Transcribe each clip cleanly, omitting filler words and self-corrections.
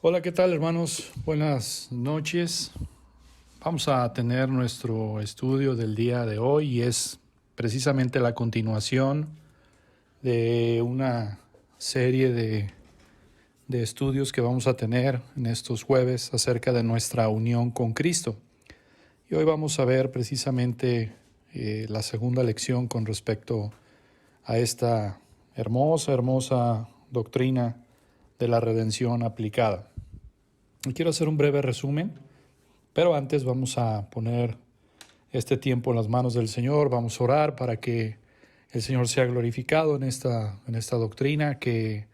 Hola, ¿qué tal, hermanos? Buenas noches. Vamos a tener nuestro estudio del día de hoy y es precisamente la continuación de una serie de estudios que vamos a tener en estos jueves acerca de nuestra unión con Cristo. Y hoy vamos a ver precisamente la segunda lección con respecto a esta hermosa doctrina de la redención aplicada. Y quiero hacer un breve resumen, pero antes vamos a poner este tiempo en las manos del Señor. Vamos a orar para que el Señor sea glorificado en esta doctrina, que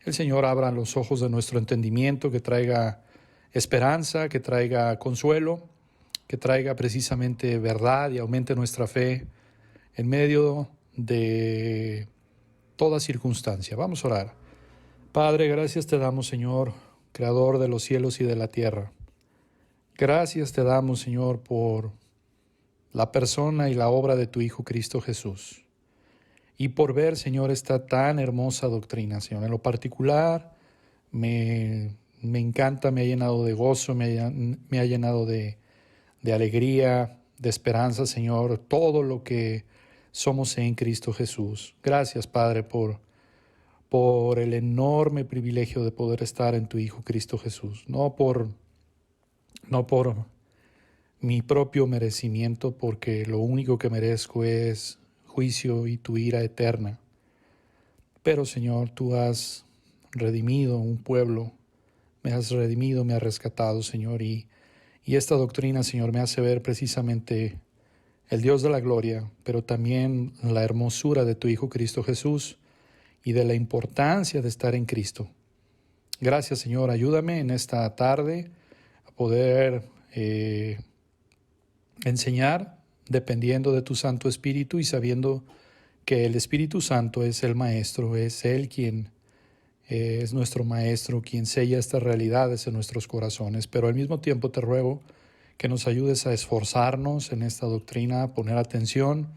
el Señor abra los ojos de nuestro entendimiento, que traiga esperanza, que traiga consuelo, que traiga precisamente verdad y aumente nuestra fe en medio de toda circunstancia. Vamos a orar. Padre, gracias te damos, Señor, Creador de los cielos y de la tierra. Gracias te damos, Señor, por la persona y la obra de tu Hijo Cristo Jesús. Y por ver, Señor, esta tan hermosa doctrina, Señor. En lo particular, me encanta, me ha llenado de gozo, me ha llenado de alegría, de esperanza, Señor, todo lo que somos en Cristo Jesús. Gracias, Padre, por el enorme privilegio de poder estar en tu Hijo Cristo Jesús. No por mi propio merecimiento, porque lo único que merezco es juicio y tu ira eterna. Pero, Señor, tú has redimido un pueblo, me has redimido, me has rescatado, Señor, y esta doctrina, Señor, me hace ver precisamente el Dios de la gloria, pero también la hermosura de tu Hijo Cristo Jesús y de la importancia de estar en Cristo. Gracias, Señor, ayúdame en esta tarde a poder enseñar dependiendo de tu Santo Espíritu y sabiendo que el Espíritu Santo es el Maestro, es Él quien es nuestro Maestro, quien sella estas realidades en nuestros corazones. Pero al mismo tiempo te ruego que nos ayudes a esforzarnos en esta doctrina, a poner atención,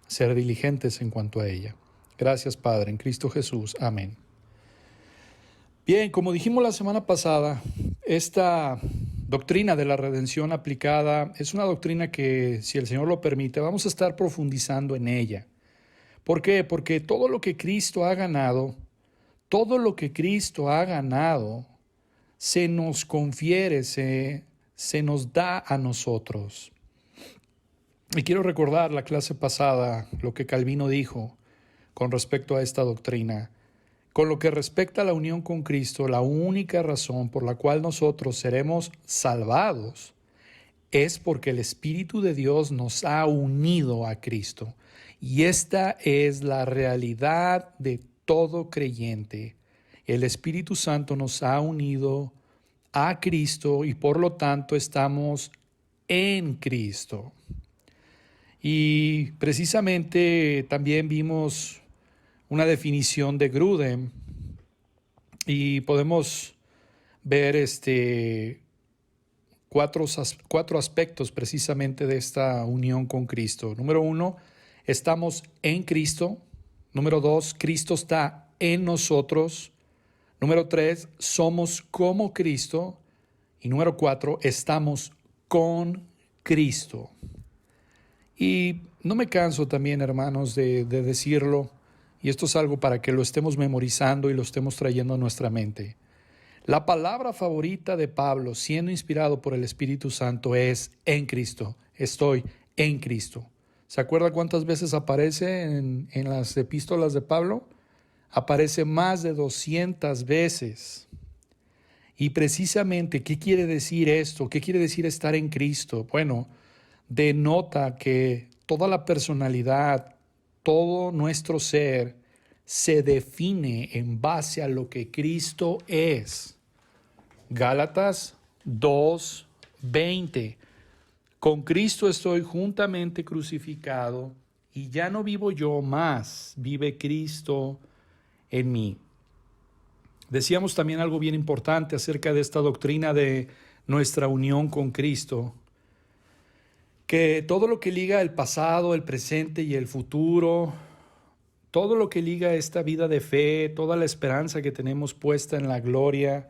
a ser diligentes en cuanto a ella. Gracias, Padre, en Cristo Jesús. Amén. Bien, como dijimos la semana pasada, esta doctrina de la redención aplicada es una doctrina que, si el Señor lo permite, vamos a estar profundizando en ella. ¿Por qué? Porque todo lo que Cristo ha ganado, se nos confiere, se nos da a nosotros. Y quiero recordar la clase pasada, lo que Calvino dijo con respecto a esta doctrina. Con lo que respecta a la unión con Cristo, la única razón por la cual nosotros seremos salvados es porque el Espíritu de Dios nos ha unido a Cristo. Y esta es la realidad de todo creyente. El Espíritu Santo nos ha unido a Cristo y por lo tanto estamos en Cristo. Y precisamente también vimos una definición de Grudem y podemos ver cuatro aspectos precisamente de esta unión con Cristo. Número 1, estamos en Cristo. Número 2, Cristo está en nosotros. Número 3, somos como Cristo. Y número 4, estamos con Cristo. Y no me canso también, hermanos, de decirlo, y esto es algo para que lo estemos memorizando y lo estemos trayendo a nuestra mente. La palabra favorita de Pablo, siendo inspirado por el Espíritu Santo, es en Cristo. Estoy en Cristo. ¿Se acuerda cuántas veces aparece en las epístolas de Pablo? Aparece más de 200 veces. Y precisamente, ¿qué quiere decir esto? ¿Qué quiere decir estar en Cristo? Bueno, denota que toda la personalidad, todo nuestro ser se define en base a lo que Cristo es. Gálatas 2:20. Con Cristo estoy juntamente crucificado y ya no vivo yo más, vive Cristo en mí. Decíamos también algo bien importante acerca de esta doctrina de nuestra unión con Cristo, que todo lo que liga el pasado, el presente y el futuro, todo lo que liga esta vida de fe, toda la esperanza que tenemos puesta en la gloria,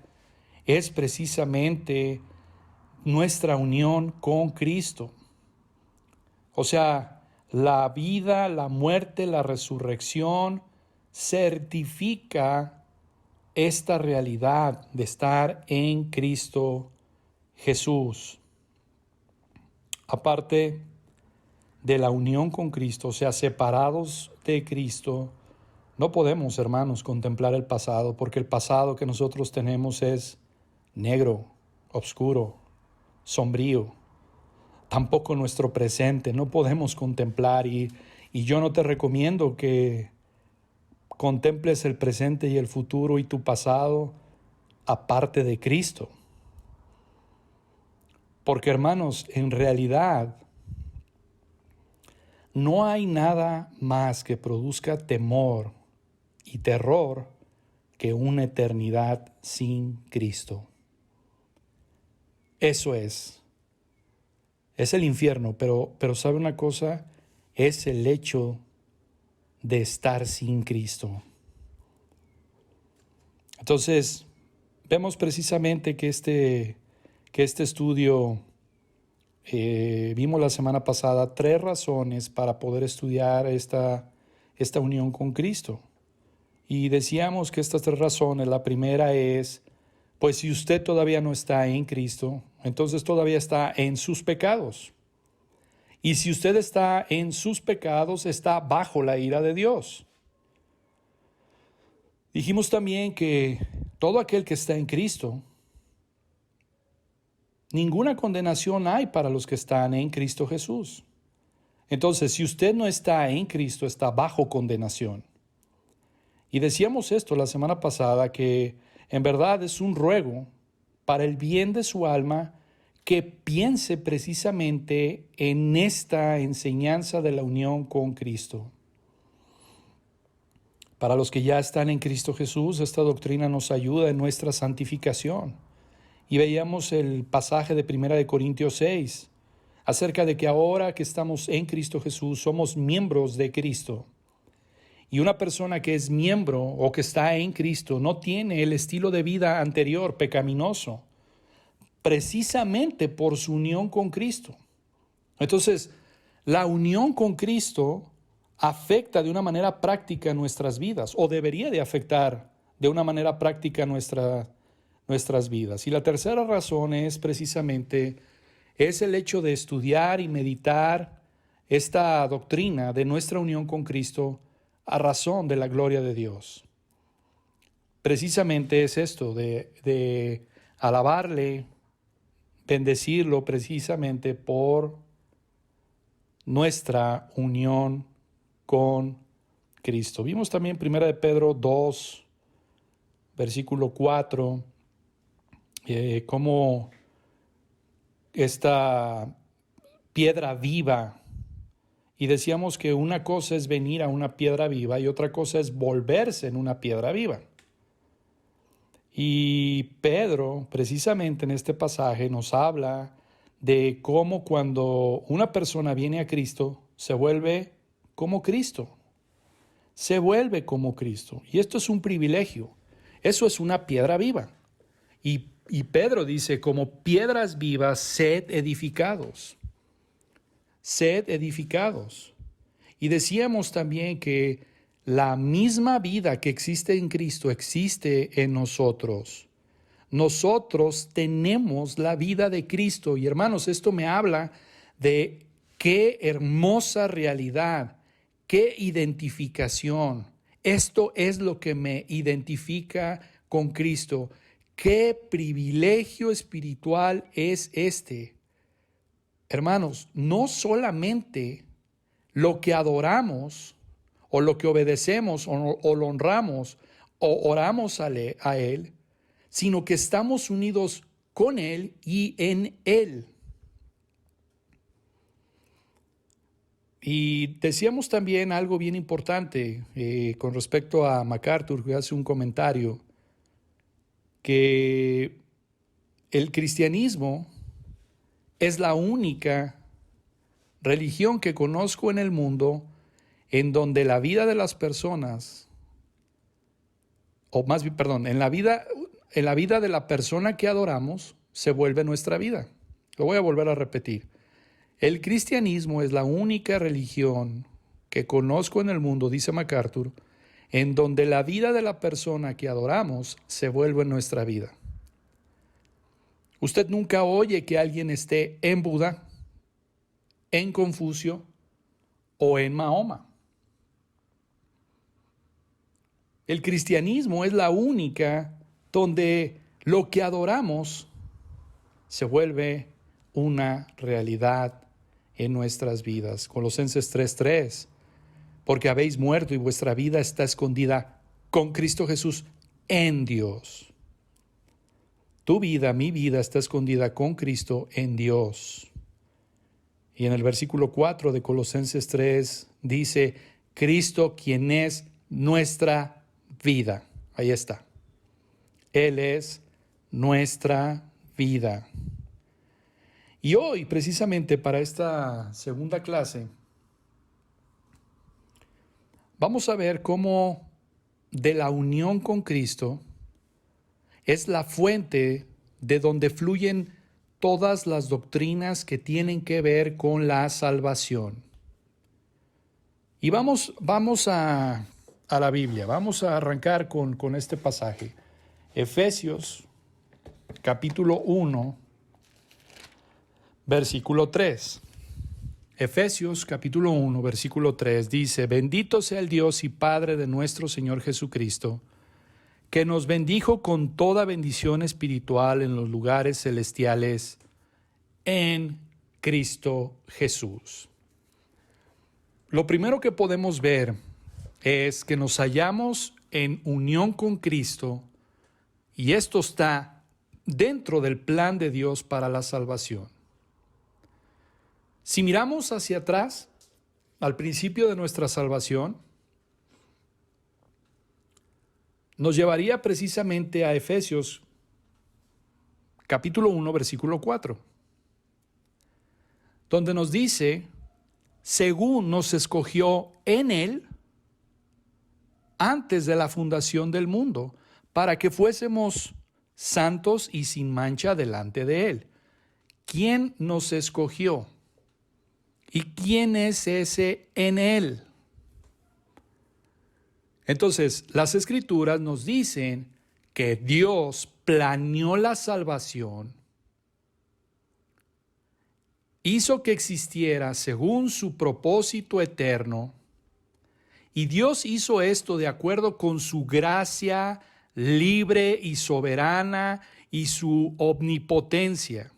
es precisamente nuestra unión con Cristo. O sea, la vida, la muerte, la resurrección certifica esta realidad de estar en Cristo Jesús. Aparte de la unión con Cristo, o sea, separados de Cristo, no podemos, hermanos, contemplar el pasado, porque el pasado que nosotros tenemos es negro, oscuro, sombrío. Tampoco nuestro presente, no podemos contemplar y yo no te recomiendo que contemples el presente y el futuro y tu pasado aparte de Cristo. Porque, hermanos, en realidad no hay nada más que produzca temor y terror que una eternidad sin Cristo. Eso es el infierno, pero ¿sabe una cosa? Es el hecho de estar sin Cristo. Entonces, vemos precisamente que este estudio, vimos la semana pasada 3 razones para poder estudiar esta unión con Cristo. Y decíamos que estas 3 razones, la primera es, pues si usted todavía no está en Cristo, entonces todavía está en sus pecados. Y si usted está en sus pecados, está bajo la ira de Dios. Dijimos también que todo aquel que está en Cristo, ninguna condenación hay para los que están en Cristo Jesús. Entonces, si usted no está en Cristo, está bajo condenación. Y decíamos esto la semana pasada, que en verdad es un ruego para el bien de su alma que piense precisamente en esta enseñanza de la unión con Cristo. Para los que ya están en Cristo Jesús, esta doctrina nos ayuda en nuestra santificación. Y veíamos el pasaje de 1 Corintios 6, acerca de que ahora que estamos en Cristo Jesús, somos miembros de Cristo. Y una persona que es miembro o que está en Cristo no tiene el estilo de vida anterior pecaminoso, precisamente por su unión con Cristo. Entonces, la unión con Cristo afecta de una manera práctica nuestras vidas, o debería de afectar de una manera práctica nuestras vidas. Y la tercera razón es precisamente el hecho de estudiar y meditar esta doctrina de nuestra unión con Cristo a razón de la gloria de Dios. Precisamente es esto de alabarle, bendecirlo precisamente por nuestra unión con Cristo. Vimos también 1 Pedro 2, versículo 4, cómo esta piedra viva, y decíamos que una cosa es venir a una piedra viva y otra cosa es volverse en una piedra viva. Y Pedro, precisamente en este pasaje, nos habla de cómo cuando una persona viene a Cristo, se vuelve como Cristo. Se vuelve como Cristo. Y esto es un privilegio. Eso es una piedra viva. Y Pedro dice, como piedras vivas, sed edificados. Sed edificados. Y decíamos también que la misma vida que existe en Cristo existe en nosotros. Nosotros tenemos la vida de Cristo. Y hermanos, esto me habla de qué hermosa realidad, qué identificación. Esto es lo que me identifica con Cristo. Qué privilegio espiritual es este. Hermanos, no solamente lo que adoramos o lo que obedecemos o lo honramos o oramos a Él, sino que estamos unidos con Él y en Él. Y decíamos también algo bien importante con respecto a MacArthur, que hace un comentario, que el cristianismo es la única religión que conozco en el mundo en donde la vida de las personas, o más bien, perdón, en la vida, en la vida de la persona que adoramos, se vuelve nuestra vida. Lo voy a volver a repetir. El cristianismo es la única religión que conozco en el mundo, dice MacArthur, en donde la vida de la persona que adoramos se vuelve nuestra vida. Usted nunca oye que alguien esté en Buda, en Confucio o en Mahoma. El cristianismo es la única donde lo que adoramos se vuelve una realidad en nuestras vidas. Colosenses 3:3, porque habéis muerto y vuestra vida está escondida con Cristo Jesús en Dios. Tu vida, mi vida está escondida con Cristo en Dios. Y en el versículo 4 de Colosenses 3 dice, Cristo quien es nuestra vida. Ahí está. Él es nuestra vida. Y hoy, precisamente para esta segunda clase, vamos a ver cómo de la unión con Cristo es la fuente de donde fluyen todas las doctrinas que tienen que ver con la salvación. Y vamos a la Biblia, vamos a arrancar con este pasaje. Efesios, capítulo 1, versículo 3. Efesios capítulo 1, versículo 3 dice, bendito sea el Dios y Padre de nuestro Señor Jesucristo, que nos bendijo con toda bendición espiritual en los lugares celestiales en Cristo Jesús. Lo primero que podemos ver es que nos hallamos en unión con Cristo y esto está dentro del plan de Dios para la salvación. Si miramos hacia atrás, al principio de nuestra salvación, nos llevaría precisamente a Efesios capítulo 1, versículo 4, donde nos dice, según nos escogió en Él, antes de la fundación del mundo, para que fuésemos santos y sin mancha delante de Él. ¿Quién nos escogió? ¿Y quién es ese en Él? Entonces, las Escrituras nos dicen que Dios planeó la salvación, hizo que existiera según su propósito eterno, y Dios hizo esto de acuerdo con su gracia libre y soberana y su omnipotencia.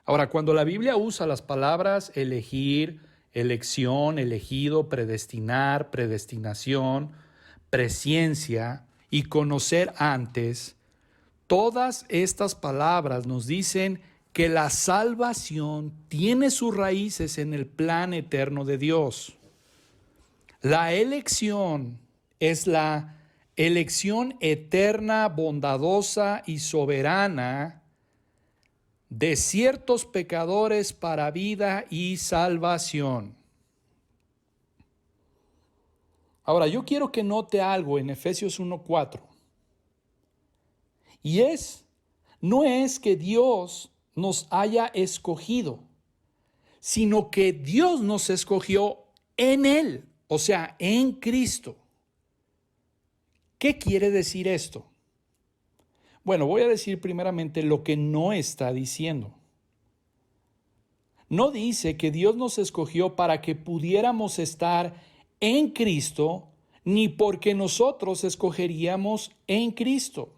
Ahora, cuando la Biblia usa las palabras elegir, elección, elegido, predestinar, predestinación, presciencia y conocer antes, todas estas palabras nos dicen que la salvación tiene sus raíces en el plan eterno de Dios. La elección es la elección eterna, bondadosa y soberana de ciertos pecadores para vida y salvación. Ahora, yo quiero que note algo en Efesios 1:4. Y no es que Dios nos haya escogido, sino que Dios nos escogió en Él, o sea, en Cristo. ¿Qué quiere decir esto? Bueno, voy a decir primeramente lo que no está diciendo. No dice que Dios nos escogió para que pudiéramos estar en Cristo, ni porque nosotros escogeríamos en Cristo.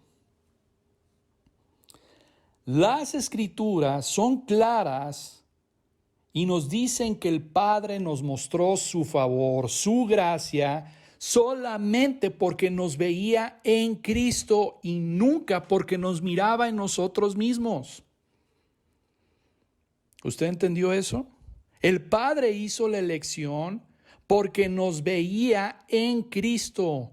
Las Escrituras son claras y nos dicen que el Padre nos mostró su favor, su gracia, solamente porque nos veía en Cristo y nunca porque nos miraba en nosotros mismos. ¿Usted entendió eso? El Padre hizo la elección porque nos veía en Cristo,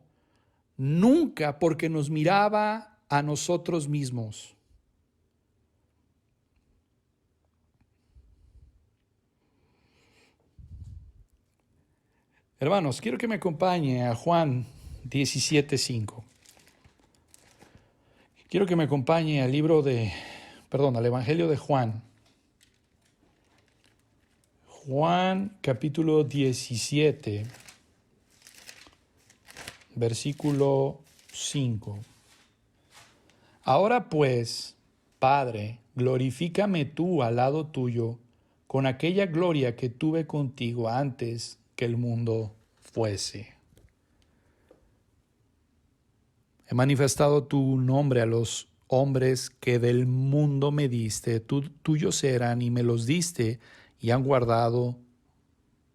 nunca porque nos miraba a nosotros mismos. Hermanos, quiero que me acompañe a Juan 17:5. Quiero que me acompañe al al Evangelio de Juan. Juan capítulo 17, versículo 5. Ahora pues, Padre, glorifícame tú al lado tuyo con aquella gloria que tuve contigo antes que el mundo fuese. He manifestado tu nombre a los hombres que del mundo me diste, tuyos eran y me los diste y han guardado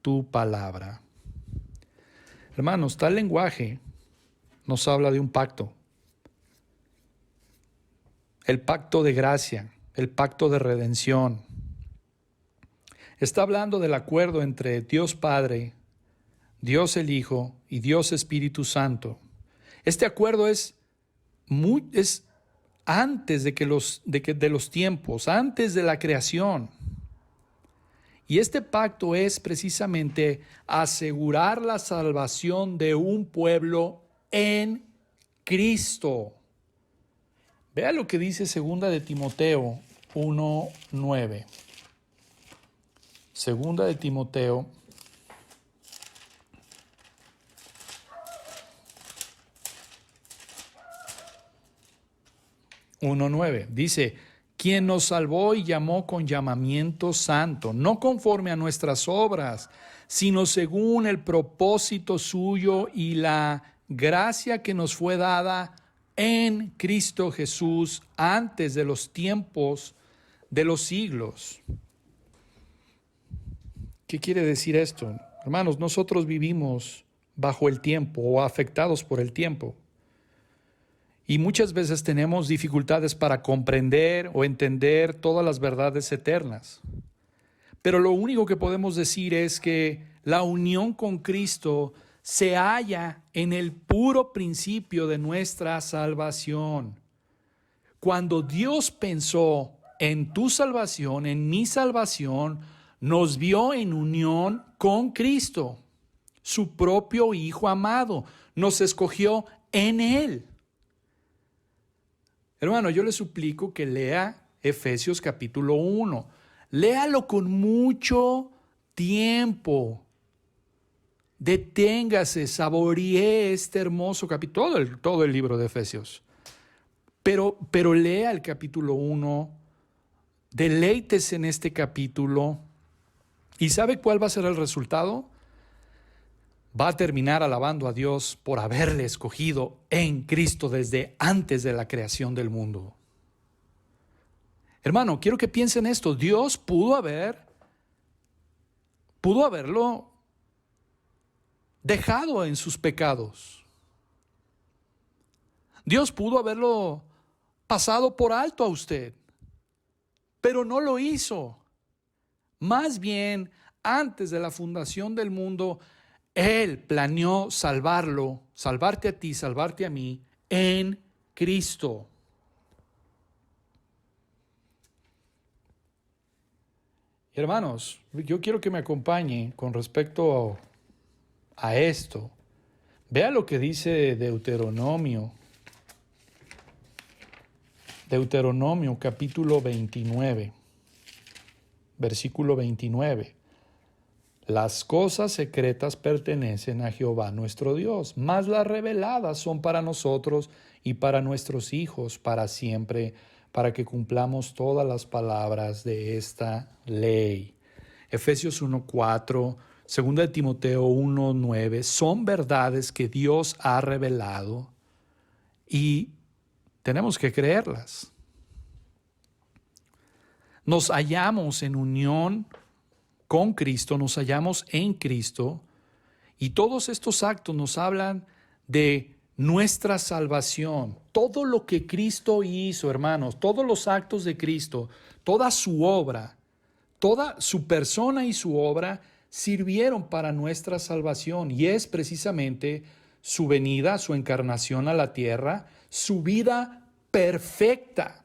tu palabra. Hermanos, tal lenguaje nos habla de un pacto. El pacto de gracia, el pacto de redención. Está hablando del acuerdo entre Dios Padre, Dios el Hijo y Dios Espíritu Santo. Este acuerdo es antes de los tiempos, antes de la creación. Y este pacto es precisamente asegurar la salvación de un pueblo en Cristo. Vea lo que dice 2 de Timoteo 1:9. 2 de Timoteo 1:9. Dice, quien nos salvó y llamó con llamamiento santo, no conforme a nuestras obras, sino según el propósito suyo y la gracia que nos fue dada en Cristo Jesús antes de los tiempos de los siglos. ¿Qué quiere decir esto? Hermanos, nosotros vivimos bajo el tiempo o afectados por el tiempo. Y muchas veces tenemos dificultades para comprender o entender todas las verdades eternas. Pero lo único que podemos decir es que la unión con Cristo se halla en el puro principio de nuestra salvación. Cuando Dios pensó en tu salvación, en mi salvación, nos vio en unión con Cristo, su propio Hijo amado. Nos escogió en Él. Hermano, yo le suplico que lea Efesios capítulo 1. Léalo con mucho tiempo. Deténgase, saboree este hermoso capítulo, todo el libro de Efesios. Pero lea el capítulo 1, deleítese en este capítulo. ¿Y sabe cuál va a ser el resultado? Va a terminar alabando a Dios por haberle escogido en Cristo desde antes de la creación del mundo. Hermano, quiero que piensen esto. Dios pudo haberlo dejado en sus pecados. Dios pudo haberlo pasado por alto a usted, pero no lo hizo. Más bien, antes de la fundación del mundo, Él planeó salvarte a ti, salvarte a mí, en Cristo. Hermanos, yo quiero que me acompañen con respecto a esto. Vea lo que dice Deuteronomio capítulo 29, versículo 29. Las cosas secretas pertenecen a Jehová nuestro Dios, mas las reveladas son para nosotros y para nuestros hijos para siempre, para que cumplamos todas las palabras de esta ley. Efesios 1:4, 2 de Timoteo 1:9 son verdades que Dios ha revelado y tenemos que creerlas. Nos hallamos en unión con Cristo, nos hallamos en Cristo, y todos estos actos nos hablan de nuestra salvación. Todo lo que Cristo hizo, hermanos, todos los actos de Cristo, toda su obra, toda su persona y su obra sirvieron para nuestra salvación, y es precisamente su venida, su encarnación a la tierra, su vida perfecta.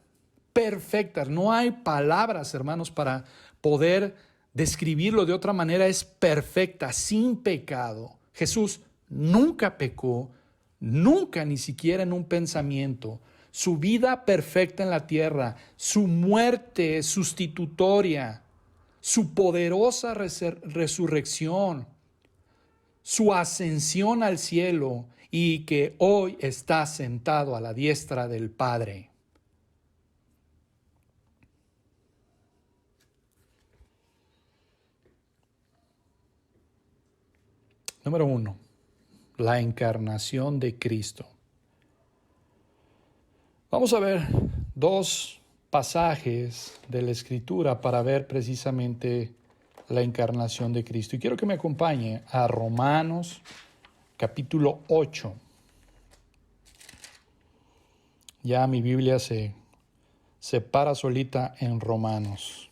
No hay palabras, hermanos, para poder describirlo de otra manera. Es perfecta, sin pecado. Jesús nunca pecó, nunca, ni siquiera en un pensamiento. su vida perfecta en la tierra, su muerte sustitutoria, su poderosa resurrección, su ascensión al cielo y que hoy está sentado a la diestra del Padre. Número 1, la encarnación de Cristo. Vamos a ver dos pasajes de la Escritura para ver precisamente la encarnación de Cristo. Y quiero que me acompañe a Romanos capítulo 8. Ya mi Biblia se para solita en Romanos.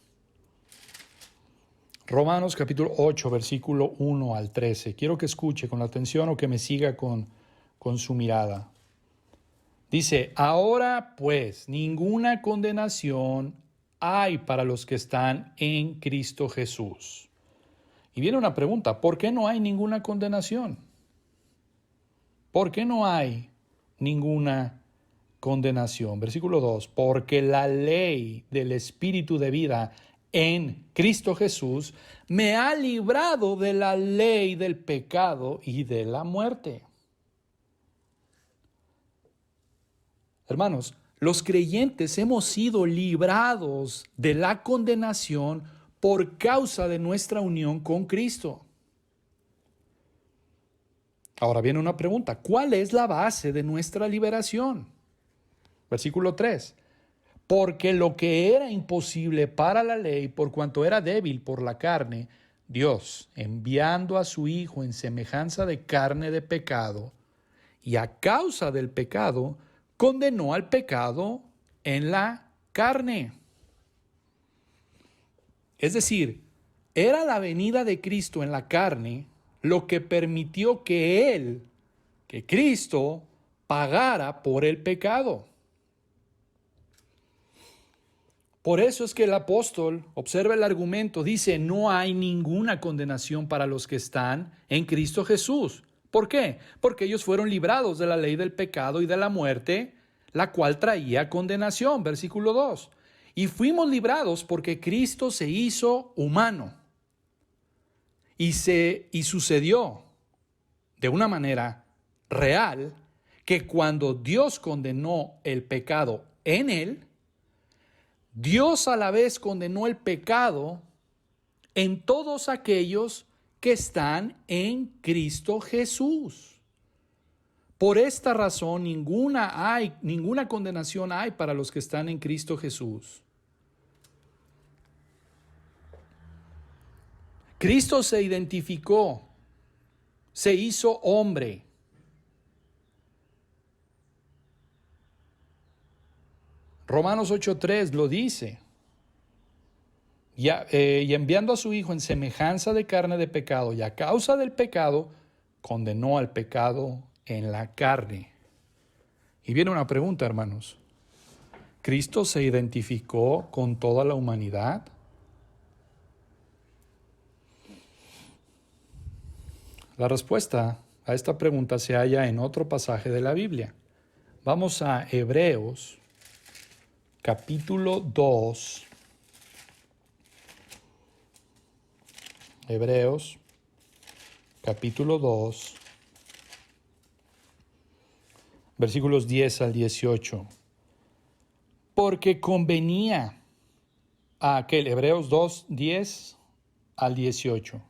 Romanos capítulo 8, versículo 1 al 13. Quiero que escuche con atención o que me siga con su mirada. Dice, ahora pues ninguna condenación hay para los que están en Cristo Jesús. Y viene una pregunta, ¿por qué no hay ninguna condenación? ¿Por qué no hay ninguna condenación? Versículo 2, porque la ley del Espíritu de vida en Cristo Jesús me ha librado de la ley del pecado y de la muerte. Hermanos, los creyentes hemos sido librados de la condenación por causa de nuestra unión con Cristo. Ahora viene una pregunta, ¿cuál es la base de nuestra liberación? Versículo 3. Porque lo que era imposible para la ley, por cuanto era débil por la carne, Dios, enviando a su Hijo en semejanza de carne de pecado, y a causa del pecado, condenó al pecado en la carne. Es decir, era la venida de Cristo en la carne lo que permitió que Cristo, pagara por el pecado. Por eso es que el apóstol, observa el argumento, dice, no hay ninguna condenación para los que están en Cristo Jesús. ¿Por qué? Porque ellos fueron librados de la ley del pecado y de la muerte, la cual traía condenación. Versículo 2. Y fuimos librados porque Cristo se hizo humano. Y sucedió de una manera real que cuando Dios condenó el pecado en él, Dios a la vez condenó el pecado en todos aquellos que están en Cristo Jesús. Por esta razón, ninguna condenación hay para los que están en Cristo Jesús. Cristo se identificó, se hizo hombre. Romanos 8:3 lo dice. Y enviando a su Hijo en semejanza de carne de pecado, y a causa del pecado, condenó al pecado en la carne. Y viene una pregunta, hermanos. ¿Cristo se identificó con toda la humanidad? La respuesta a esta pregunta se halla en otro pasaje de la Biblia. Vamos a Hebreos, capítulo 2. Hebreos, capítulo 2, versículos 10 al 18. Porque convenía a aquel, Hebreos 2, 10 al 18.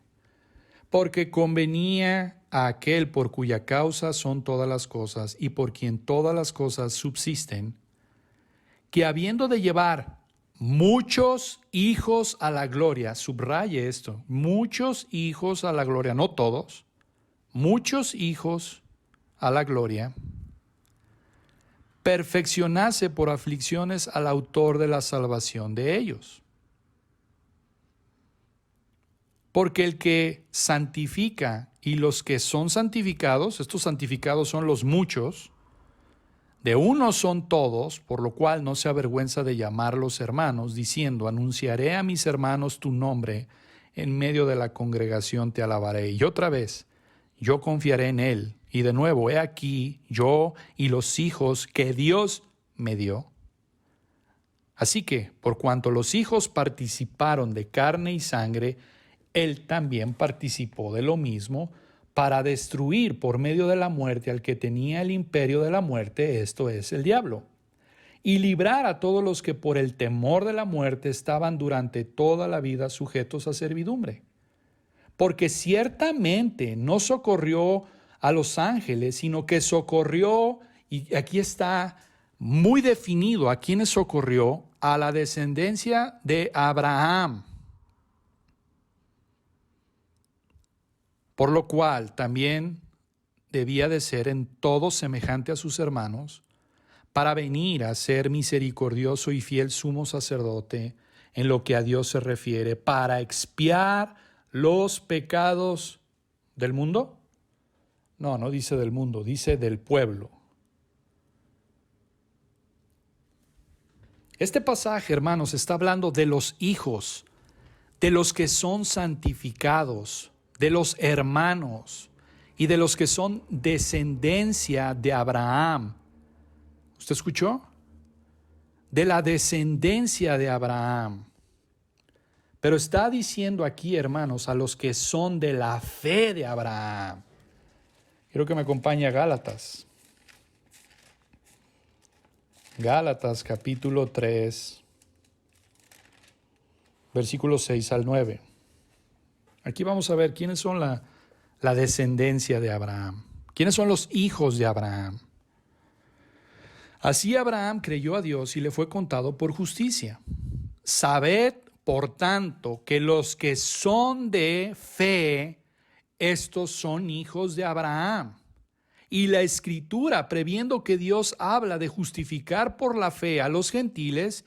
Porque convenía a aquel por cuya causa son todas las cosas y por quien todas las cosas subsisten, que habiendo de llevar muchos hijos a la gloria, subraye esto, muchos hijos a la gloria, no todos, muchos hijos a la gloria, perfeccionase por aflicciones al autor de la salvación de ellos. Porque el que santifica y los que son santificados, estos santificados son los muchos, de uno son todos, por lo cual no se avergüenza de llamarlos hermanos, diciendo, anunciaré a mis hermanos tu nombre, en medio de la congregación te alabaré. Y otra vez, yo confiaré en él. Y de nuevo, he aquí, yo y los hijos que Dios me dio. Así que, por cuanto los hijos participaron de carne y sangre, Él también participó de lo mismo para destruir por medio de la muerte al que tenía el imperio de la muerte, esto es, el diablo, y librar a todos los que por el temor de la muerte estaban durante toda la vida sujetos a servidumbre. Porque ciertamente no socorrió a los ángeles, sino que socorrió, y aquí está muy definido a quienes socorrió, a la descendencia de Abraham. Por lo cual también debía de ser en todo semejante a sus hermanos, para venir a ser misericordioso y fiel sumo sacerdote en lo que a Dios se refiere, para expiar los pecados del mundo. No, no dice del mundo, dice del pueblo. Este pasaje, hermanos, está hablando de los hijos, de los que son santificados, de los hermanos y de los que son descendencia de Abraham. ¿Usted escuchó? De la descendencia de Abraham. Pero está diciendo aquí, hermanos, a los que son de la fe de Abraham. Quiero que me acompañe a Gálatas. Gálatas capítulo 3, versículos 6 al 9. Aquí vamos a ver quiénes son la descendencia de Abraham. ¿Quiénes son los hijos de Abraham? Así Abraham creyó a Dios y le fue contado por justicia. Sabed, por tanto, que los que son de fe, estos son hijos de Abraham. Y la Escritura, previendo que Dios habla de justificar por la fe a los gentiles,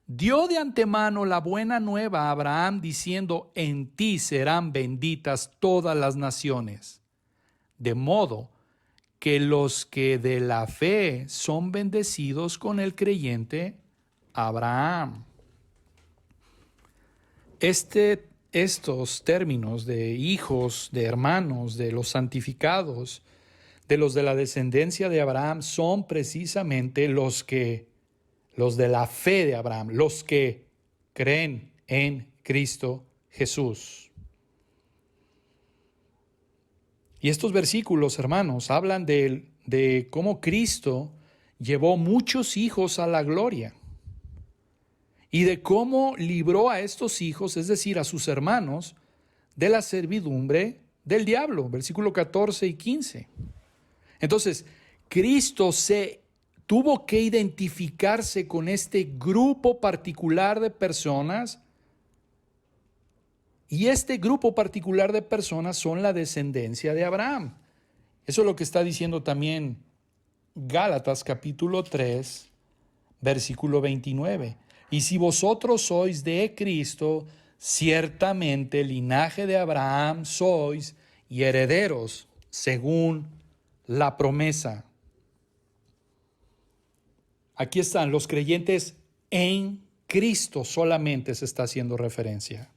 dio de antemano la buena nueva a Abraham, diciendo: en ti serán benditas todas las naciones. De modo que los que de la fe son bendecidos con el creyente Abraham. Estos términos de hijos, de hermanos, de los santificados, de los de la descendencia de Abraham, son precisamente los de la fe de Abraham, los que creen en Cristo Jesús. Y estos versículos, hermanos, hablan de cómo Cristo llevó muchos hijos a la gloria y de cómo libró a estos hijos, es decir, a sus hermanos, de la servidumbre del diablo, versículo 14 y 15. Entonces, Cristo tuvo que identificarse con este grupo particular de personas, y este grupo particular de personas son la descendencia de Abraham. Eso es lo que está diciendo también Gálatas capítulo 3, versículo 29. Y si vosotros sois de Cristo, ciertamente linaje de Abraham sois y herederos según la promesa. Aquí están los creyentes en Cristo, solamente se está haciendo referencia.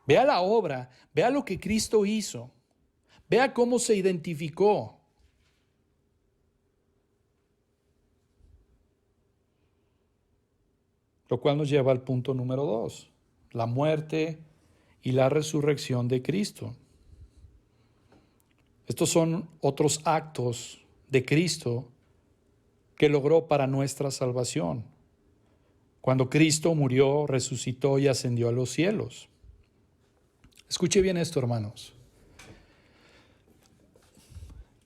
Vea la obra, vea lo que Cristo hizo, vea cómo se identificó. Lo cual nos lleva al punto número 2, la muerte y la resurrección de Cristo. Estos son otros actos de Cristo que logró para nuestra salvación. Cuando Cristo murió, resucitó y ascendió a los cielos. Escuche bien esto, hermanos.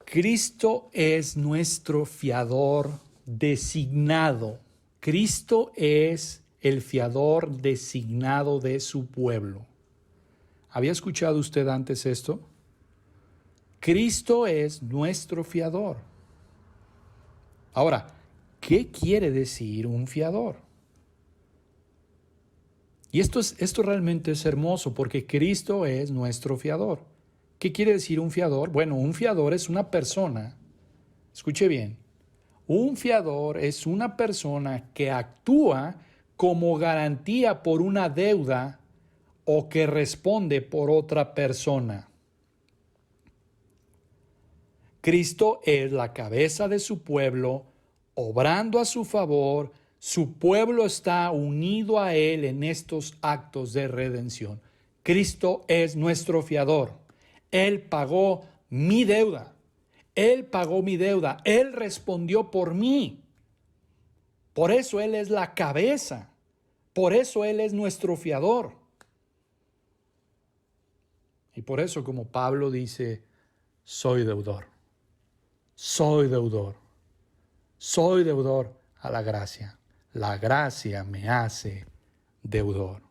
Cristo es nuestro fiador designado. Cristo es el fiador designado de su pueblo. ¿Había escuchado usted antes esto? Cristo es nuestro fiador. Ahora, ¿qué quiere decir un fiador? Y esto realmente es hermoso porque Cristo es nuestro fiador. ¿Qué quiere decir un fiador? Bueno, un fiador es una persona, escuche bien, un fiador es una persona que actúa como garantía por una deuda o que responde por otra persona. Cristo es la cabeza de su pueblo, obrando a su favor. Su pueblo está unido a Él en estos actos de redención. Cristo es nuestro fiador. Él pagó mi deuda. Él pagó mi deuda. Él respondió por mí. Por eso Él es la cabeza. Por eso Él es nuestro fiador. Y por eso, como Pablo dice, soy deudor. Soy deudor. Soy deudor a la gracia. La gracia me hace deudor.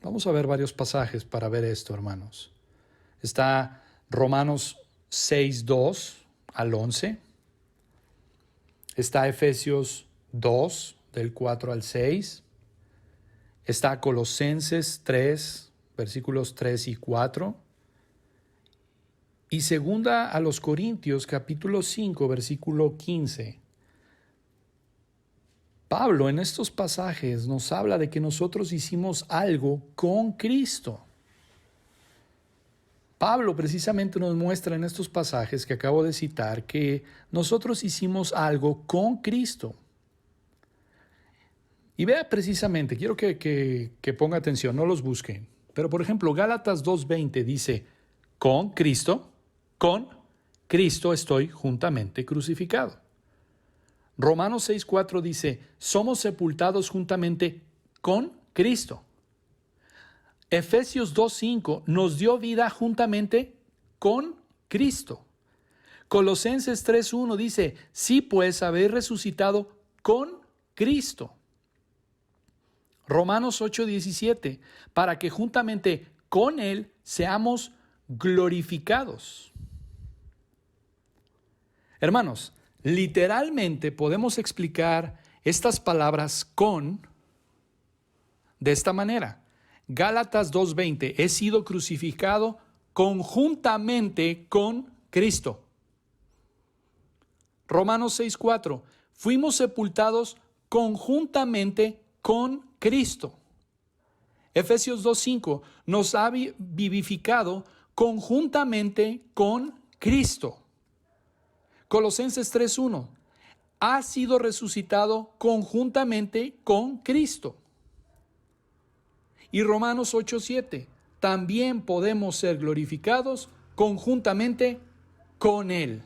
Vamos a ver varios pasajes para ver esto, hermanos. Está Romanos 6:2 al 11. Está Efesios 2, del 4 al 6. Está Colosenses 3, versículos 3 y 4. Y segunda a los Corintios, capítulo 5, versículo 15. Pablo en estos pasajes nos habla de que nosotros hicimos algo con Cristo. Pablo precisamente nos muestra en estos pasajes que acabo de citar que nosotros hicimos algo con Cristo. Y vea precisamente, quiero que ponga atención, no los busquen. Pero por ejemplo, Gálatas 2:20 dice, con Cristo estoy juntamente crucificado. Romanos 6:4 dice, somos sepultados juntamente con Cristo. Efesios 2:5 nos dio vida juntamente con Cristo. Colosenses 3:1 dice, sí pues habéis resucitado con Cristo. Romanos 8:17, para que juntamente con Él seamos glorificados. Hermanos, literalmente podemos explicar estas palabras con de esta manera. Gálatas 2:20, he sido crucificado conjuntamente con Cristo. Romanos 6:4, fuimos sepultados conjuntamente con Cristo. Efesios 2:5, nos ha vivificado conjuntamente con Cristo. Colosenses 3:1, ha sido resucitado conjuntamente con Cristo. Y Romanos 8:7, también podemos ser glorificados conjuntamente con Él.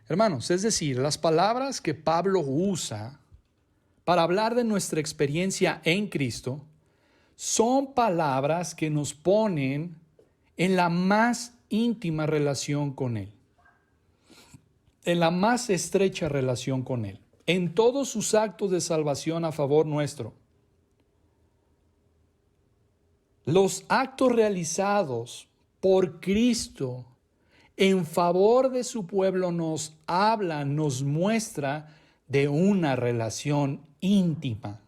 Hermanos, es decir, las palabras que Pablo usa para hablar de nuestra experiencia en Cristo son palabras que nos ponen en la más íntima relación con Él, en la más estrecha relación con Él, en todos sus actos de salvación a favor nuestro. Los actos realizados por Cristo en favor de su pueblo nos habla, nos muestra de una relación íntima.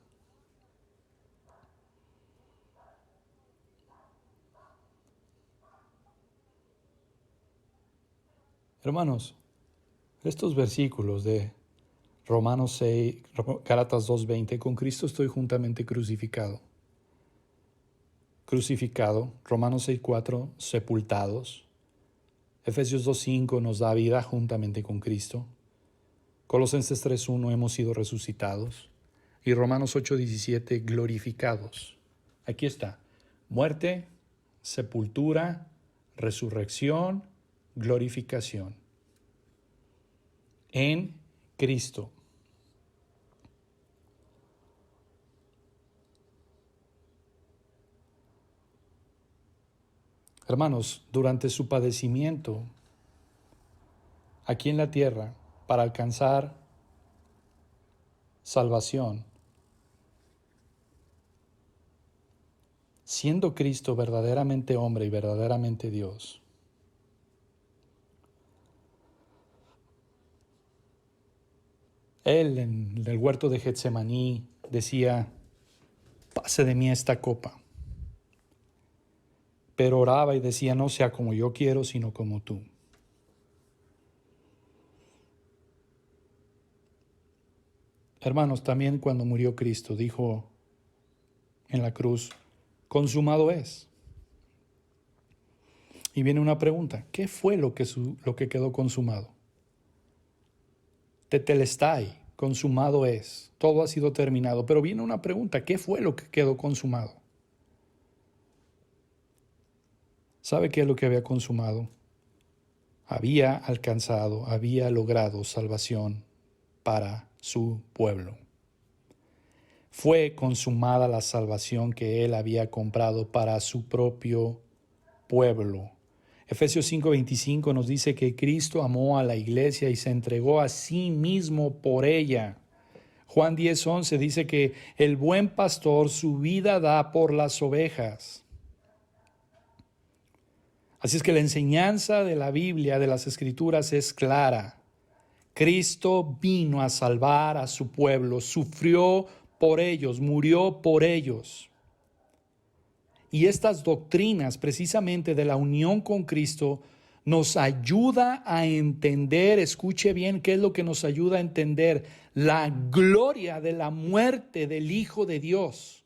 Hermanos, estos versículos de Romanos 6, Gálatas 2:20, con Cristo estoy juntamente crucificado. Romanos 6:4, sepultados. Efesios 2:5 nos da vida juntamente con Cristo. Colosenses 3:1 hemos sido resucitados. Y Romanos 8:17 glorificados. Aquí está. Muerte, sepultura, resurrección, glorificación. En Cristo. Hermanos, durante su padecimiento aquí en la tierra, para alcanzar salvación, siendo Cristo verdaderamente hombre y verdaderamente Dios, Él en el huerto de Getsemaní decía, pase de mí esta copa. Pero oraba y decía, no sea como yo quiero, sino como tú. Hermanos, también cuando murió Cristo, dijo en la cruz, consumado es. Y viene una pregunta, ¿qué fue lo que quedó consumado? Tetelestai, consumado es, todo ha sido terminado. Pero viene una pregunta, ¿qué fue lo que quedó consumado? ¿Sabe qué es lo que había consumado? Había alcanzado, había logrado salvación para su pueblo. Fue consumada la salvación que él había comprado para su propio pueblo. Efesios 5:25 nos dice que Cristo amó a la iglesia y se entregó a sí mismo por ella. Juan 10:11 dice que el buen pastor su vida da por las ovejas. Así es que la enseñanza de la Biblia, de las Escrituras, es clara. Cristo vino a salvar a su pueblo, sufrió por ellos, murió por ellos. Y estas doctrinas precisamente de la unión con Cristo nos ayuda a entender, escuche bien qué es lo que nos ayuda a entender, la gloria de la muerte del Hijo de Dios,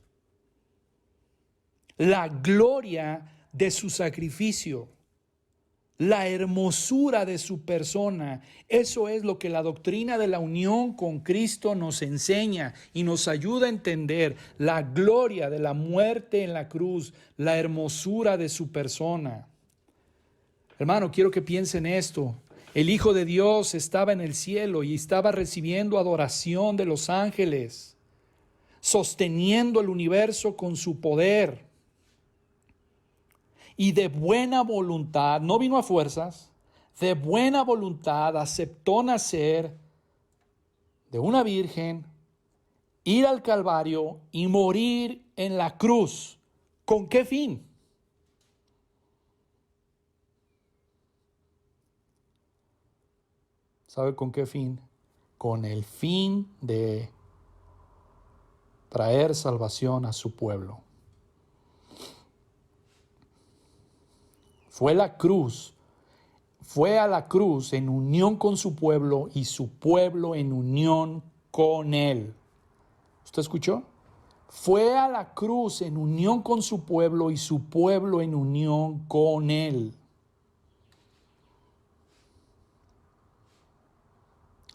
la gloria de su sacrificio, la hermosura de su persona. Eso es lo que la doctrina de la unión con Cristo nos enseña y nos ayuda a entender la gloria de la muerte en la cruz, la hermosura de su persona. Hermano, quiero que piensen esto. El Hijo de Dios estaba en el cielo y estaba recibiendo adoración de los ángeles, sosteniendo el universo con su poder. Y de buena voluntad, no vino a fuerzas, de buena voluntad aceptó nacer de una virgen, ir al Calvario y morir en la cruz. ¿Con qué fin? ¿Sabe con qué fin? Con el fin de traer salvación a su pueblo. Fue a la cruz en unión con su pueblo y su pueblo en unión con él. ¿Usted escuchó? Fue a la cruz en unión con su pueblo y su pueblo en unión con él.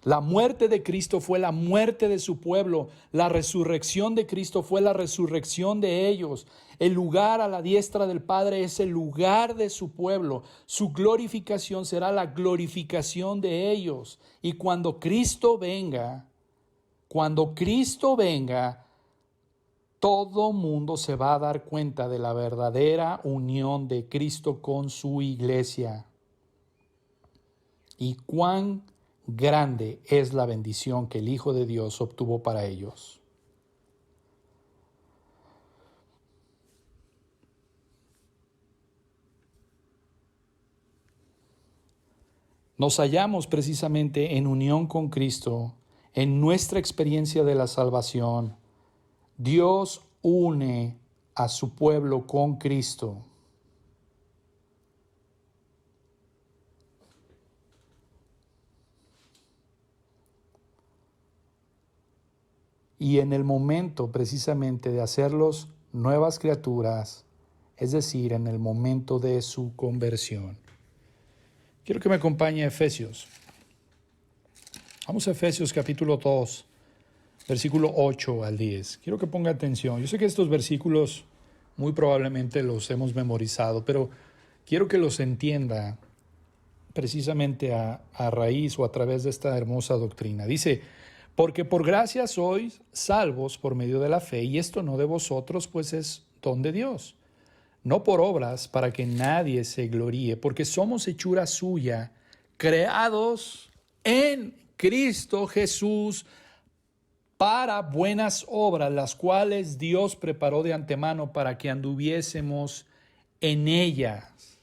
La muerte de Cristo fue la muerte de su pueblo. La resurrección de Cristo fue la resurrección de ellos. El lugar a la diestra del Padre es el lugar de su pueblo. Su glorificación será la glorificación de ellos. Y cuando Cristo venga, todo mundo se va a dar cuenta de la verdadera unión de Cristo con su iglesia. Y cuán grande es la bendición que el Hijo de Dios obtuvo para ellos. Nos hallamos precisamente en unión con Cristo, en nuestra experiencia de la salvación. Dios une a su pueblo con Cristo. Y en el momento precisamente de hacerlos nuevas criaturas, es decir, en el momento de su conversión. Quiero que me acompañe a Efesios. Vamos a Efesios capítulo 2, versículo 8 al 10. Quiero que ponga atención. Yo sé que estos versículos muy probablemente los hemos memorizado, pero quiero que los entienda precisamente a raíz o a través de esta hermosa doctrina. Dice: porque por gracia sois salvos por medio de la fe, y esto no de vosotros, pues es don de Dios. No por obras, para que nadie se gloríe, porque somos hechura suya, creados en Cristo Jesús para buenas obras, las cuales Dios preparó de antemano para que anduviésemos en ellas.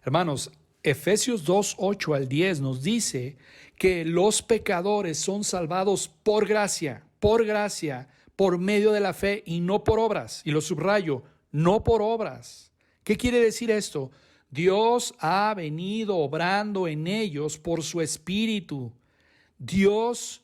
Hermanos, Efesios 2, 8 al 10 nos dice que los pecadores son salvados por gracia, por medio de la fe y no por obras. Y lo subrayo, no por obras. ¿Qué quiere decir esto? Dios ha venido obrando en ellos por su Espíritu. Dios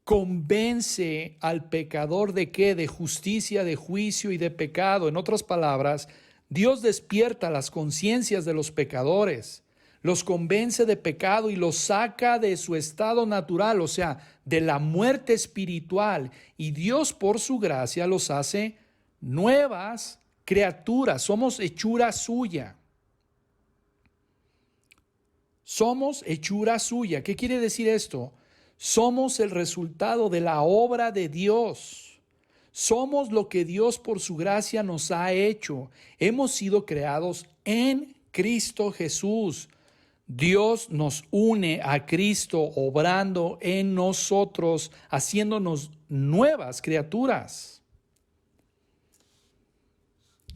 convence al pecador ¿de qué? De justicia, de juicio y de pecado. En otras palabras, Dios despierta las conciencias de los pecadores, los convence de pecado y los saca de su estado natural, o sea, de la muerte espiritual. Y Dios, por su gracia, los hace nuevas criaturas. Somos hechura suya. Somos hechura suya. ¿Qué quiere decir esto? Somos el resultado de la obra de Dios. Somos lo que Dios por su gracia nos ha hecho. Hemos sido creados en Cristo Jesús. Dios nos une a Cristo obrando en nosotros, haciéndonos nuevas criaturas.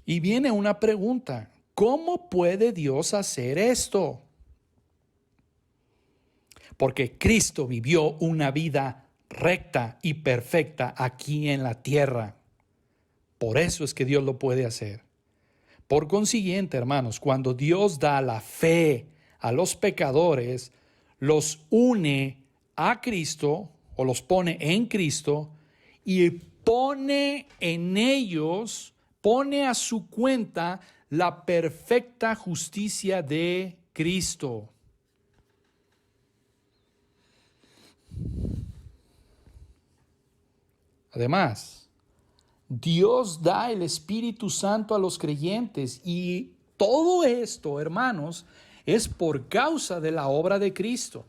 Y viene una pregunta: ¿cómo puede Dios hacer esto? Porque Cristo vivió una vida recta y perfecta aquí en la tierra. Por eso es que Dios lo puede hacer. Por consiguiente, hermanos, cuando Dios da la fe a los pecadores, los une a Cristo o los pone en Cristo y pone en ellos, pone a su cuenta la perfecta justicia de Cristo. Además, Dios da el Espíritu Santo a los creyentes y todo esto, hermanos, es por causa de la obra de Cristo.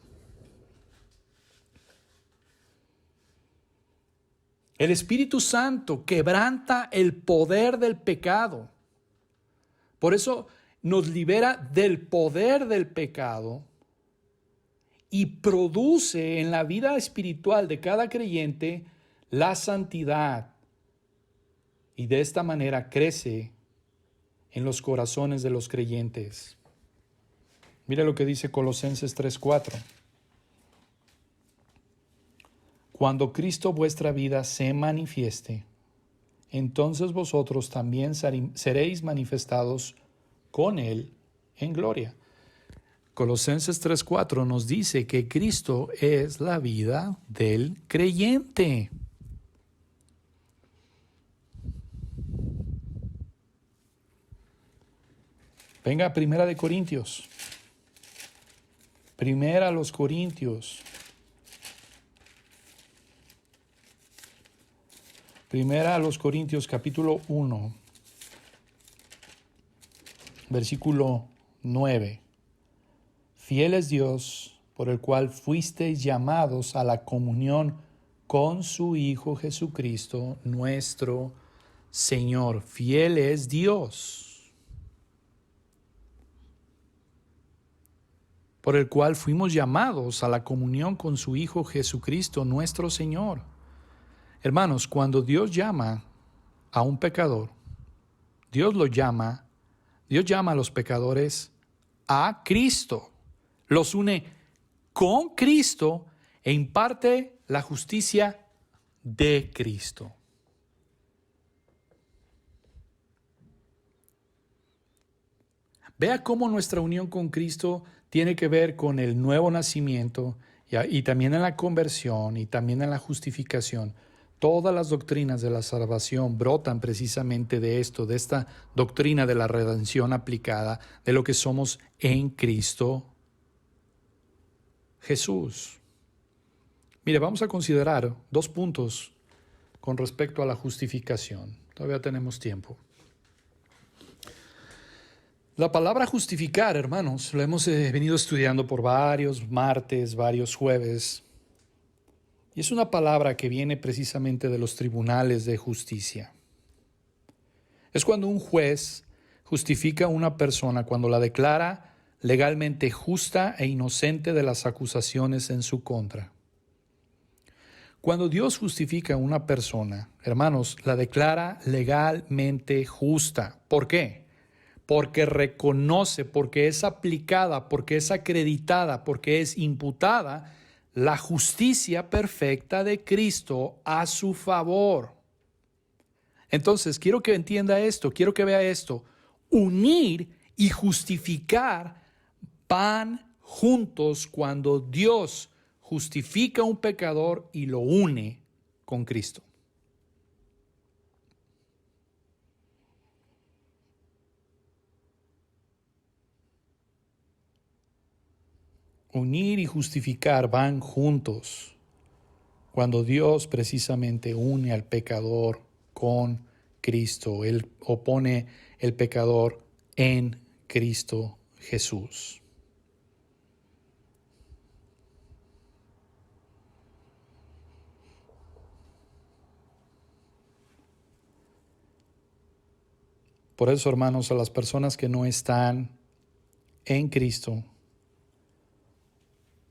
El Espíritu Santo quebranta el poder del pecado. Por eso nos libera del poder del pecado y produce en la vida espiritual de cada creyente la santidad. Y de esta manera crece en los corazones de los creyentes. Mira lo que dice Colosenses 3:4. Cuando Cristo vuestra vida se manifieste, entonces vosotros también seréis manifestados con Él en gloria. Colosenses 3:4 nos dice que Cristo es la vida del creyente. Venga a Primera de Corintios. Primera a los Corintios. Primera a los Corintios capítulo 1, versículo 9. Fiel es Dios, por el cual fuisteis llamados a la comunión con su Hijo Jesucristo, nuestro Señor. Fiel es Dios, por el cual fuimos llamados a la comunión con su Hijo Jesucristo, nuestro Señor. Hermanos, cuando Dios llama a un pecador, Dios llama a los pecadores a Cristo, los une con Cristo e imparte la justicia de Cristo. Vea cómo nuestra unión con Cristo tiene que ver con el nuevo nacimiento y también en la conversión y también en la justificación. Todas las doctrinas de la salvación brotan precisamente de esto, de esta doctrina de la redención aplicada, de lo que somos en Cristo Jesús. Mire, vamos a considerar 2 puntos con respecto a la justificación. Todavía tenemos tiempo. La palabra justificar, hermanos, lo hemos venido estudiando por varios martes, varios jueves. Y es una palabra que viene precisamente de los tribunales de justicia. Es cuando un juez justifica a una persona, cuando la declara legalmente justa e inocente de las acusaciones en su contra. Cuando Dios justifica a una persona, hermanos, la declara legalmente justa. ¿Por qué? Porque reconoce, porque es aplicada, porque es acreditada, porque es imputada la justicia perfecta de Cristo a su favor. Entonces, quiero que entienda esto, quiero que vea esto. Unir y justificar van juntos cuando Dios justifica a un pecador y lo une con Cristo. unir y justificar van juntos cuando Dios precisamente une al pecador con Cristo. Él opone el pecador en Cristo Jesús. Por eso, hermanos, a las personas que no están en Cristo,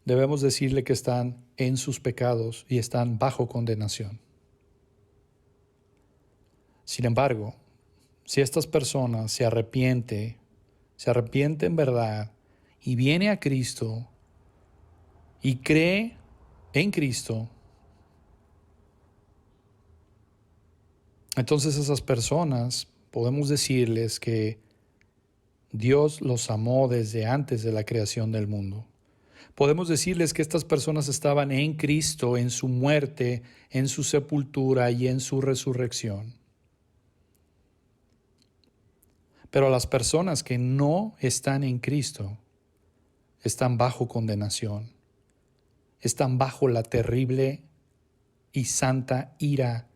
debemos decirle que están en sus pecados y están bajo condenación. Sin embargo, si estas personas se arrepiente en verdad y viene a Cristo y cree en Cristo, entonces esas personas podemos decirles que Dios los amó desde antes de la creación del mundo. Podemos decirles que estas personas estaban en Cristo, en su muerte, en su sepultura y en su resurrección. Pero las personas que no están en Cristo están bajo condenación, están bajo la terrible y santa ira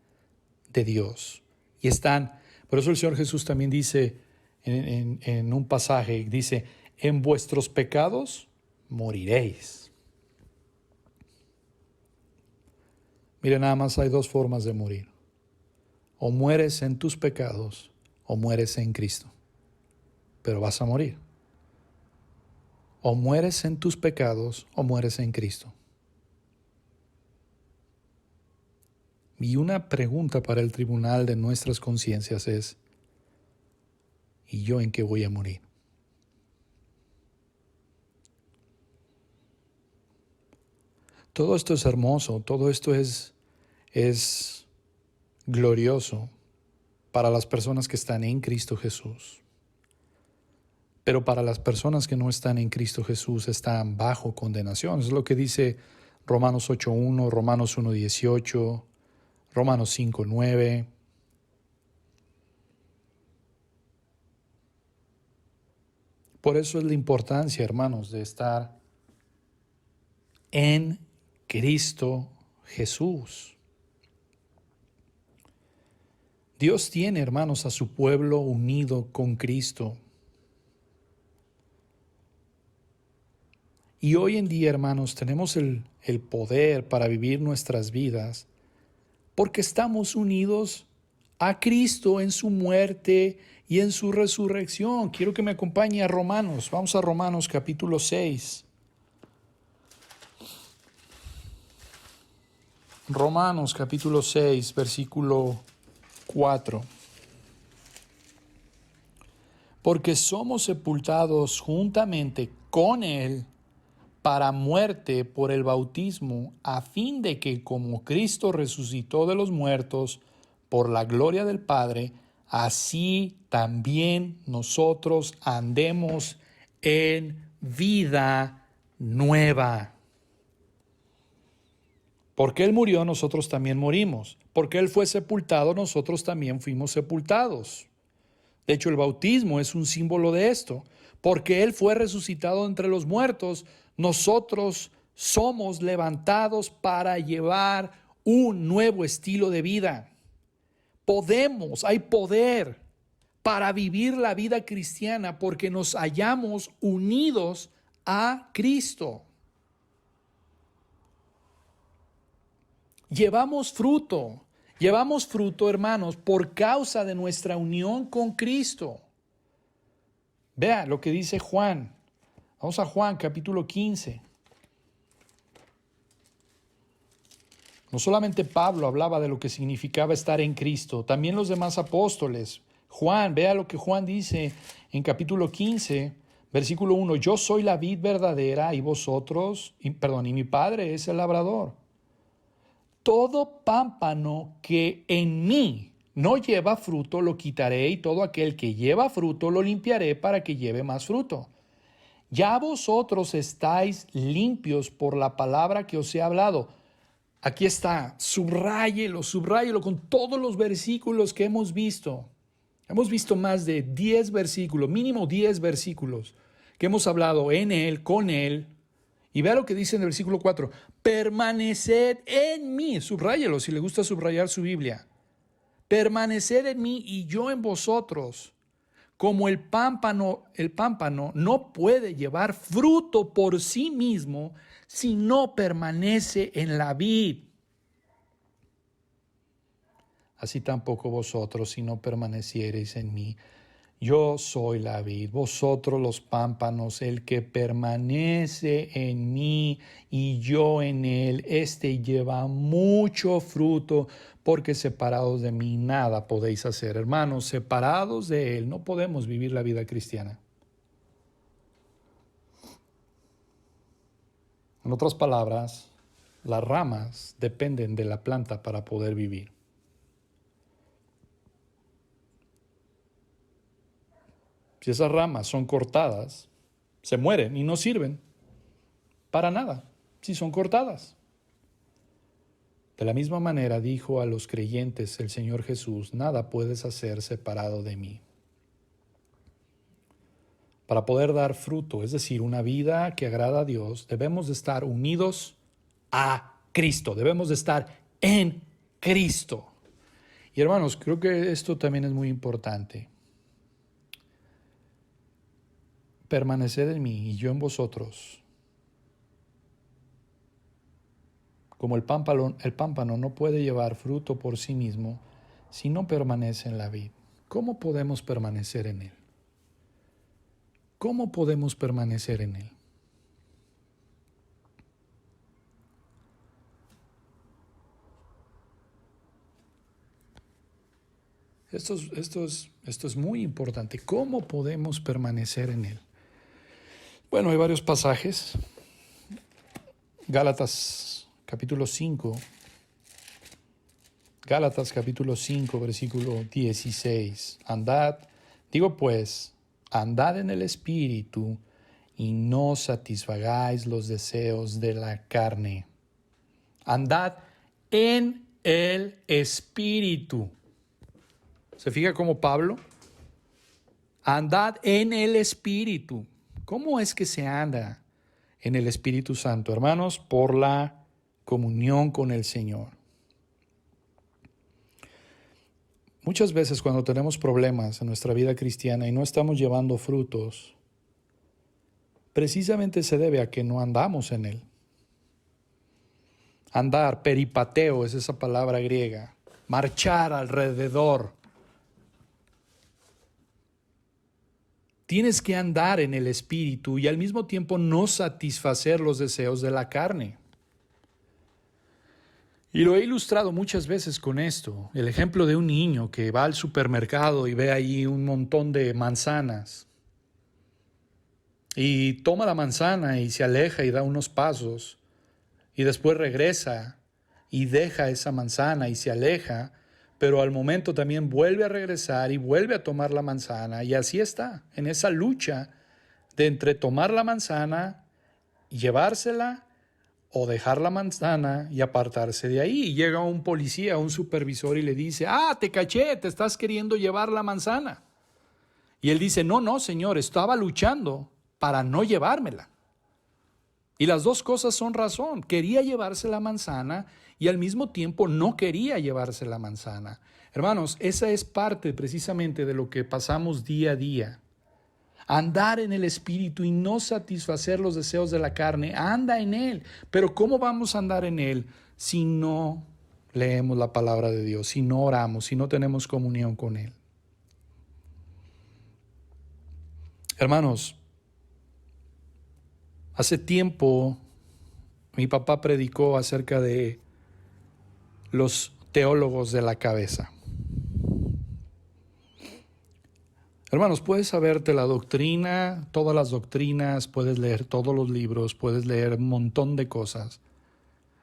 de Dios. Y están, por eso el Señor Jesús también dice en un pasaje, dice, en vuestros pecados moriréis. Mire, nada más hay dos formas de morir. O mueres en tus pecados o mueres en Cristo. Pero vas a morir. O mueres en tus pecados o mueres en Cristo. Y una pregunta para el tribunal de nuestras conciencias es, ¿y yo en qué voy a morir? Todo esto es hermoso, todo esto es glorioso para las personas que están en Cristo Jesús. Pero para las personas que no están en Cristo Jesús están bajo condenación. Es lo que dice Romanos 8:1, Romanos 1:18, Romanos 5:9. Por eso es la importancia, hermanos, de estar en Cristo Jesús. Dios tiene, hermanos, a su pueblo unido con Cristo. Y hoy en día, hermanos, tenemos el poder para vivir nuestras vidas porque estamos unidos a Cristo en su muerte y en su resurrección. Quiero que me acompañe a Romanos. Vamos a Romanos capítulo 6. Romanos capítulo 6, versículo 4. Porque somos sepultados juntamente con Él para muerte por el bautismo, a fin de que como Cristo resucitó de los muertos por la gloria del Padre, así también nosotros andemos en vida nueva. Porque Él murió, nosotros también morimos. Porque Él fue sepultado, nosotros también fuimos sepultados. De hecho, el bautismo es un símbolo de esto. Porque Él fue resucitado entre los muertos, nosotros somos levantados para llevar un nuevo estilo de vida. Hay poder para vivir la vida cristiana porque nos hallamos unidos a Cristo. Llevamos fruto, hermanos, por causa de nuestra unión con Cristo. Vea lo que dice Juan. Vamos a Juan capítulo 15. No solamente Pablo hablaba de lo que significaba estar en Cristo, también los demás apóstoles. Juan, vea lo que Juan dice en capítulo 15, versículo 1. Yo soy la vid verdadera y mi Padre es el labrador. Todo pámpano que en mí no lleva fruto lo quitaré, y todo aquel que lleva fruto lo limpiaré para que lleve más fruto. Ya vosotros estáis limpios por la palabra que os he hablado. Aquí está, subráyelo con todos los versículos que hemos visto. Hemos visto más de 10 versículos, mínimo 10 versículos, que hemos hablado en Él, con Él Y vea lo que dice en el versículo 4. Permaneced en mí. Subráyelo si le gusta subrayar su Biblia. Permaneced en mí y yo en vosotros. Como el pámpano no puede llevar fruto por sí mismo si no permanece en la vid. Así tampoco vosotros si no permaneciereis en mí. Yo soy la vid, vosotros los pámpanos, el que permanece en mí y yo en él, éste lleva mucho fruto, porque separados de mí nada podéis hacer. Hermanos, separados de él no podemos vivir la vida cristiana. En otras palabras, las ramas dependen de la planta para poder vivir. Si esas ramas son cortadas, se mueren y no sirven para nada si son cortadas. De la misma manera dijo a los creyentes el Señor Jesús, nada puedes hacer separado de mí. Para poder dar fruto, es decir, una vida que agrada a Dios, debemos de estar unidos a Cristo, debemos de estar en Cristo. Y hermanos, creo que esto también es muy importante. Permaneced en mí y yo en vosotros. Como el pámpano no puede llevar fruto por sí mismo si no permanece en la vid. ¿Cómo podemos permanecer en él? ¿Cómo podemos permanecer en él? Esto es muy importante. ¿Cómo podemos permanecer en él? Bueno, hay varios pasajes. Gálatas capítulo 5, versículo 16. Digo pues, andad en el Espíritu y no satisfagáis los deseos de la carne. Andad en el Espíritu. ¿Se fija cómo Pablo? Andad en el Espíritu. ¿Cómo es que se anda en el Espíritu Santo, hermanos? Por la comunión con el Señor. Muchas veces cuando tenemos problemas en nuestra vida cristiana y no estamos llevando frutos, precisamente se debe a que no andamos en él. Andar, peripateo es esa palabra griega, marchar alrededor. Tienes que andar en el Espíritu y al mismo tiempo no satisfacer los deseos de la carne. Y lo he ilustrado muchas veces con esto. El ejemplo de un niño que va al supermercado y ve ahí un montón de manzanas. Y toma la manzana y se aleja y da unos pasos. Y después regresa y deja esa manzana y se aleja. Pero al momento también vuelve a regresar y vuelve a tomar la manzana. Y así está, en esa lucha de entre tomar la manzana, llevársela o dejar la manzana y apartarse de ahí. Y llega un policía, un supervisor y le dice, te caché, te estás queriendo llevar la manzana. Y él dice, no, señor, estaba luchando para no llevármela. Y las dos cosas son razón. Quería llevarse la manzana y al mismo tiempo no quería llevarse la manzana. Hermanos, esa es parte precisamente de lo que pasamos día a día. Andar en el Espíritu y no satisfacer los deseos de la carne. Anda en Él. Pero ¿cómo vamos a andar en Él si no leemos la palabra de Dios, si no oramos, si no tenemos comunión con Él? Hermanos, hace tiempo mi papá predicó acerca de los teólogos de la cabeza. Hermanos, puedes saberte la doctrina, todas las doctrinas, puedes leer todos los libros, puedes leer un montón de cosas,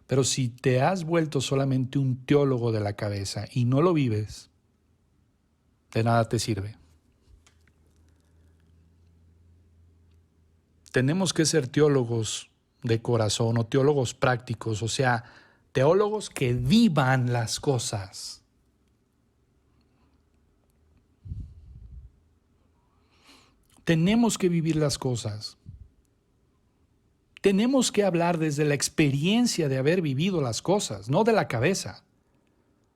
pero si te has vuelto solamente un teólogo de la cabeza y no lo vives, de nada te sirve. Tenemos que ser teólogos de corazón o teólogos prácticos, o sea, teólogos que vivan las cosas. Tenemos que vivir las cosas. tenemos que hablar desde la experiencia de haber vivido las cosas, no de la cabeza.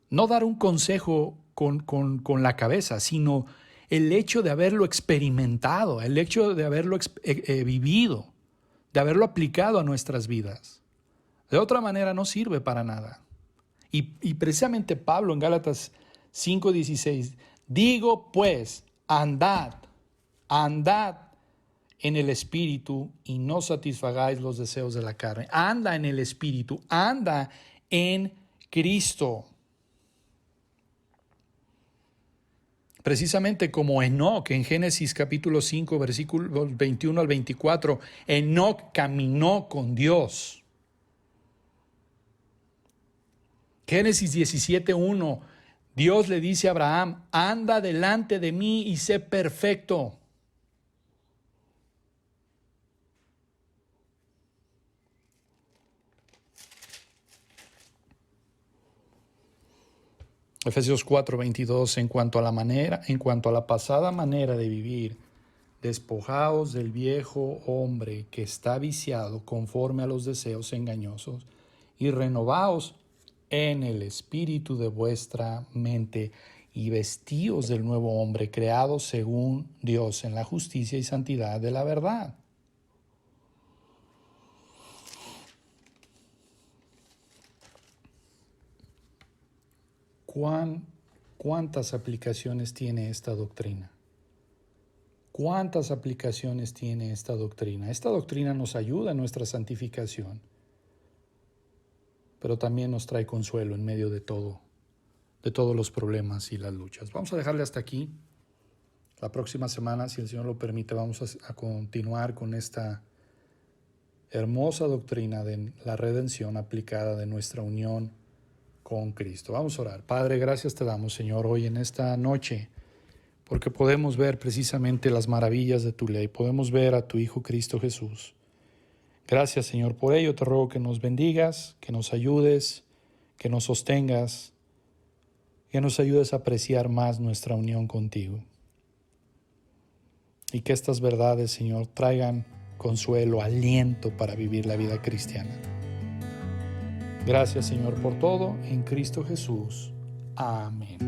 No dar un consejo con la cabeza, sino el hecho de haberlo experimentado, el hecho de haberlo vivido, de haberlo aplicado a nuestras vidas. De otra manera no sirve para nada. Y precisamente Pablo en Gálatas 5:16, digo pues, andad en el Espíritu y no satisfagáis los deseos de la carne. Anda en el Espíritu, anda en Cristo. Precisamente como Enoc en Génesis capítulo 5, versículos 21 al 24, Enoc caminó con Dios. Génesis 17:1, Dios le dice a Abraham, anda delante de mí y sé perfecto. Efesios 4:22, en cuanto a la pasada manera de vivir, despojaos del viejo hombre que está viciado conforme a los deseos engañosos y renovaos en el espíritu de vuestra mente y vestíos del nuevo hombre creado según Dios en la justicia y santidad de la verdad. ¿Cuántas aplicaciones tiene esta doctrina? ¿Cuántas aplicaciones tiene esta doctrina? Esta doctrina nos ayuda en nuestra santificación, pero también nos trae consuelo en medio de todos los problemas y las luchas. Vamos a dejarle hasta aquí. La próxima semana, si el Señor lo permite, vamos a continuar con esta hermosa doctrina de la redención aplicada de nuestra unión con Cristo. Vamos a orar. Padre, gracias te damos, Señor, hoy en esta noche, porque podemos ver precisamente las maravillas de tu ley, podemos ver a tu Hijo Cristo Jesús. Gracias, Señor, por ello te ruego que nos bendigas, que nos ayudes, que nos sostengas, que nos ayudes a apreciar más nuestra unión contigo. Y que estas verdades, Señor, traigan consuelo, aliento para vivir la vida cristiana. Gracias, Señor, por todo, en Cristo Jesús. Amén.